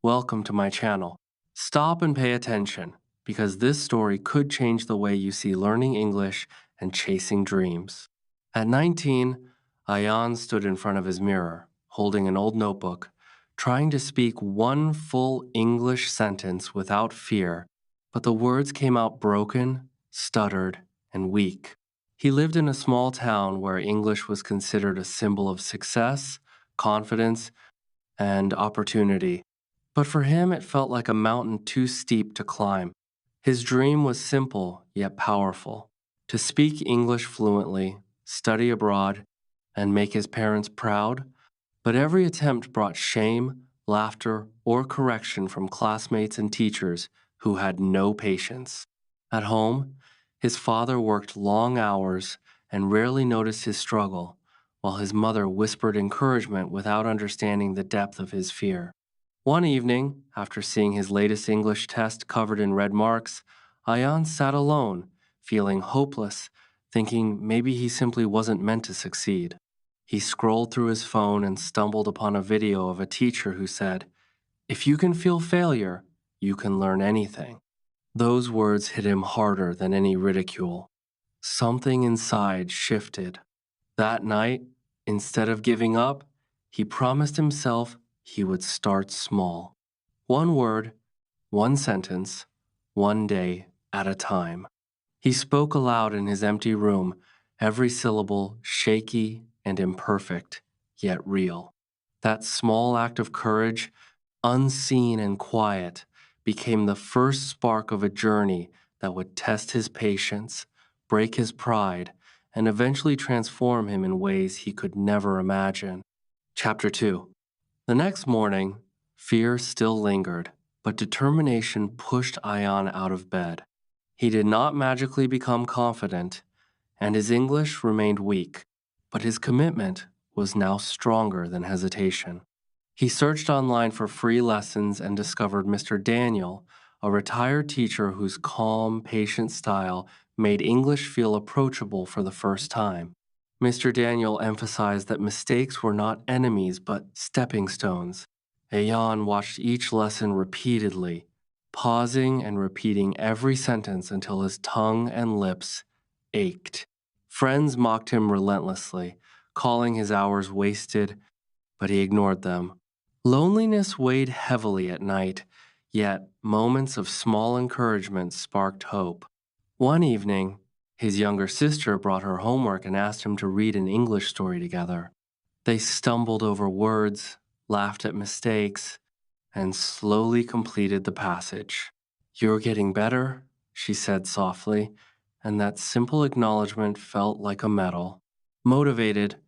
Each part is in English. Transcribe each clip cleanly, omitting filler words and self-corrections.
Welcome to my channel. Stop and pay attention, because this story could change the way you see learning English and chasing dreams. At 19, Ayan stood in front of his mirror, holding an old notebook, trying to speak one full English sentence without fear, but the words came out broken, stuttered, and weak. He lived in a small town where English was considered a symbol of success, confidence, and opportunity. But for him, it felt like a mountain too steep to climb. His dream was simple yet powerful: to speak English fluently, study abroad, and make his parents proud. But every attempt brought shame, laughter, or correction from classmates and teachers who had no patience. At home, his father worked long hours and rarely noticed his struggle, while his mother whispered encouragement without understanding the depth of his fear. One evening, after seeing his latest English test covered in red marks, Ayan sat alone, feeling hopeless, thinking maybe he simply wasn't meant to succeed. He scrolled through his phone and stumbled upon a video of a teacher who said, "If you can feel failure, you can learn anything." Those words hit him harder than any ridicule. Something inside shifted. That night, instead of giving up, he promised himself he would start small. One word, one sentence, one day at a time. He spoke aloud in his empty room, every syllable shaky and imperfect, yet real. That small act of courage, unseen and quiet, became the first spark of a journey that would test his patience, break his pride, and eventually transform him in ways he could never imagine. Chapter 2. The next morning, fear still lingered, but determination pushed Ayan out of bed. He did not magically become confident, and his English remained weak, but his commitment was now stronger than hesitation. He searched online for free lessons and discovered Mr. Daniel, a retired teacher whose calm, patient style made English feel approachable for the first time. Mr. Daniel emphasized that mistakes were not enemies but stepping stones. Ayan watched each lesson repeatedly, pausing and repeating every sentence until his tongue and lips ached. Friends mocked him relentlessly, calling his hours wasted, but he ignored them. Loneliness weighed heavily at night, yet moments of small encouragement sparked hope. One evening, his younger sister brought her homework and asked him to read an English story together. They stumbled over words, laughed at mistakes, and slowly completed the passage. "You're getting better," she said softly, and that simple acknowledgement felt like a medal. Motivated,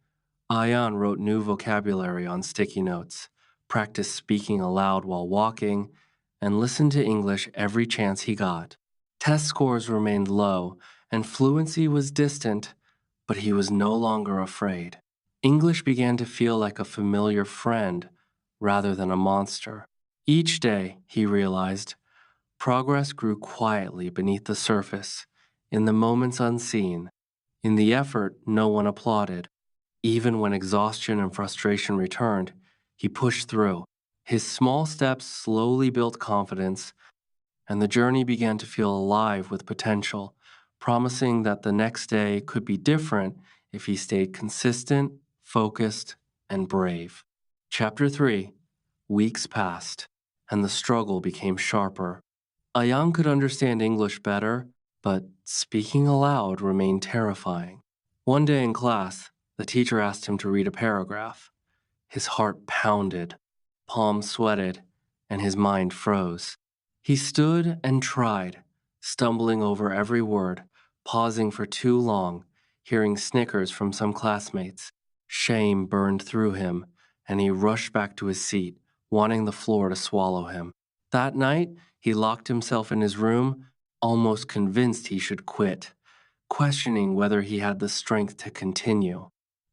Ayan wrote new vocabulary on sticky notes, practiced speaking aloud while walking, and listened to English every chance he got. Test scores remained low, and fluency was distant, but he was no longer afraid. English began to feel like a familiar friend rather than a monster. Each day, he realized, progress grew quietly beneath the surface, in the moments unseen, in the effort no one applauded. Even when exhaustion and frustration returned, he pushed through. His small steps slowly built confidence, and the journey began to feel alive with potential, promising that the next day could be different if he stayed consistent, focused, and brave. Chapter 3. Weeks passed, and the struggle became sharper. Ayan could understand English better, but speaking aloud remained terrifying. One day in class, the teacher asked him to read a paragraph. His heart pounded, palms sweated, and his mind froze. He stood and tried, stumbling over every word, pausing for too long, hearing snickers from some classmates. Shame burned through him, and he rushed back to his seat, wanting the floor to swallow him. That night, he locked himself in his room, almost convinced he should quit, questioning whether he had the strength to continue.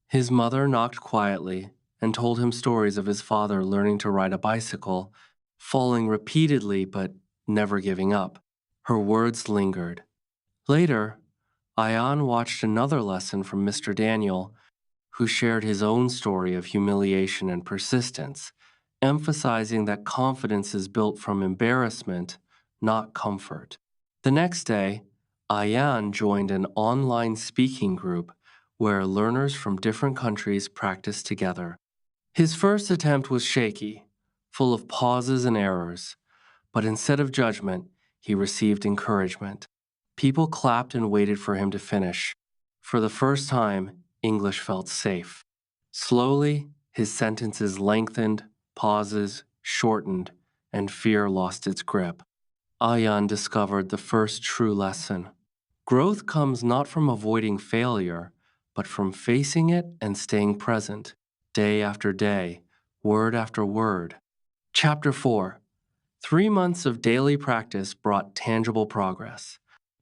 His mother knocked quietly and told him stories of his father learning to ride a bicycle, falling repeatedly but never giving up. Her words lingered. Later, Ayan watched another lesson from Mr. Daniel, who shared his own story of humiliation and persistence. emphasizing that confidence is built from embarrassment, not comfort. The next day, Ayan joined an online speaking group where learners from different countries practiced together. His first attempt was shaky, full of pauses and errors, but instead of judgment, he received encouragement. People clapped and waited for him to finish. For the first time, English felt safe. Slowly, his sentences lengthened, pauses shortened, and fear lost its grip. Ayan discovered the first true lesson. Growth comes not from avoiding failure, but from facing it and staying present, day after day, word after word. Chapter 4. 3 months of daily practice brought tangible progress.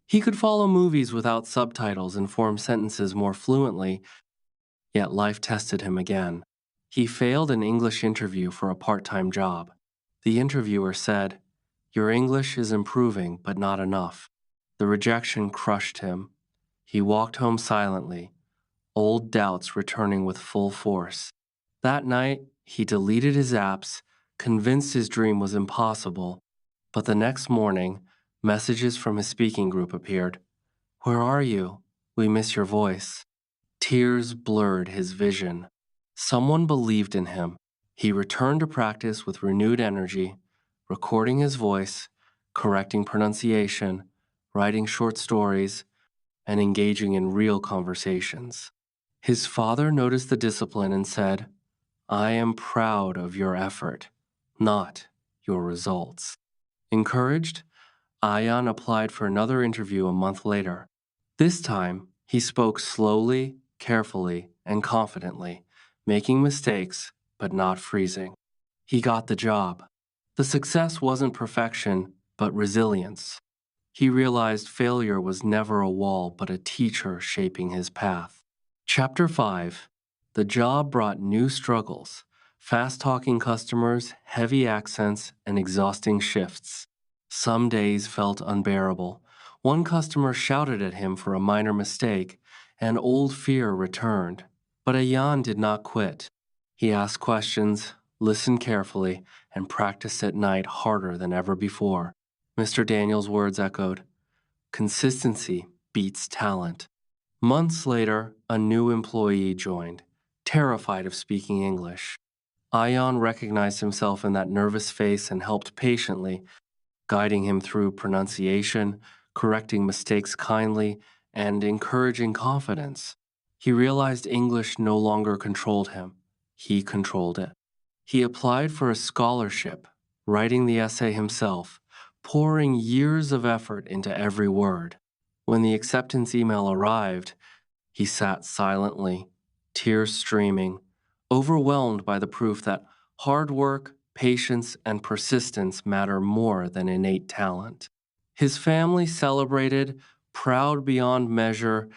He could follow movies without subtitles and form sentences more fluently, yet life tested him again. He failed an English interview for a part-time job. The interviewer said, "Your English is improving, but not enough." The rejection crushed him. He walked home silently, old doubts returning with full force. That night, he deleted his apps, convinced his dream was impossible. But the next morning, messages from his speaking group appeared. "Where are you? We miss your voice." Tears blurred his vision. Someone believed in him. He returned to practice with renewed energy, recording his voice, correcting pronunciation, writing short stories, and engaging in real conversations. His father noticed the discipline and said, "I am proud of your effort, not your results." Encouraged, Ayan applied for another interview a month later. This time, he spoke slowly, carefully, and confidently, making mistakes but not freezing. He got the job. The success wasn't perfection, but resilience. He realized failure was never a wall but a teacher shaping his path. Chapter 5. The job brought new struggles, fast-talking customers, heavy accents, and exhausting shifts. Some days felt unbearable. One customer shouted at him for a minor mistake, and old fear returned. But Ayan did not quit. He asked questions, listened carefully, and practiced at night harder than ever before. Mr. Daniel's words echoed, "Consistency beats talent." Months later, a new employee joined, terrified of speaking English. Ayan recognized himself in that nervous face and helped patiently, guiding him through pronunciation, correcting mistakes kindly, and encouraging confidence. He realized English no longer controlled him. He controlled it. He applied for a scholarship, writing the essay himself, pouring years of effort into every word. When the acceptance email arrived, he sat silently, tears streaming, overwhelmed by the proof that hard work, patience, and persistence matter more than innate talent. His family celebrated, proud beyond measure,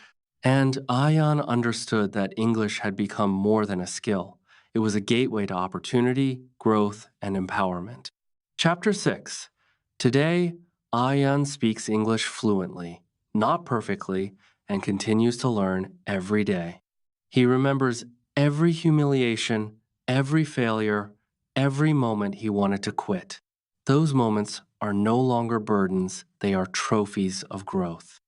and Ayan understood that English had become more than a skill. It was a gateway to opportunity, growth, and empowerment. Chapter 6. Today, Ayan speaks English fluently, not perfectly, and continues to learn every day. He remembers every humiliation, every failure, every moment he wanted to quit. Those moments are no longer burdens, they are trophies of growth.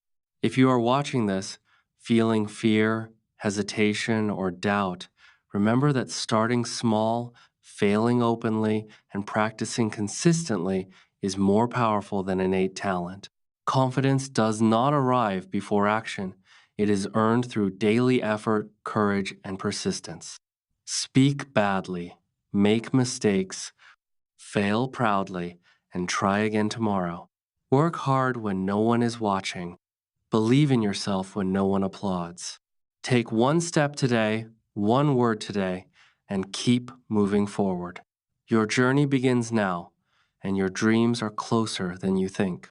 If you are watching this, feeling fear, hesitation, or doubt, remember that starting small, failing openly, and practicing consistently is more powerful than innate talent. Confidence does not arrive before action. It is earned through daily effort, courage, and persistence. Speak badly, make mistakes, fail proudly, and try again tomorrow. Work hard when no one is watching. Believe in yourself when no one applauds. Take one step today, one word today, and keep moving forward. Your journey begins now, and your dreams are closer than you think.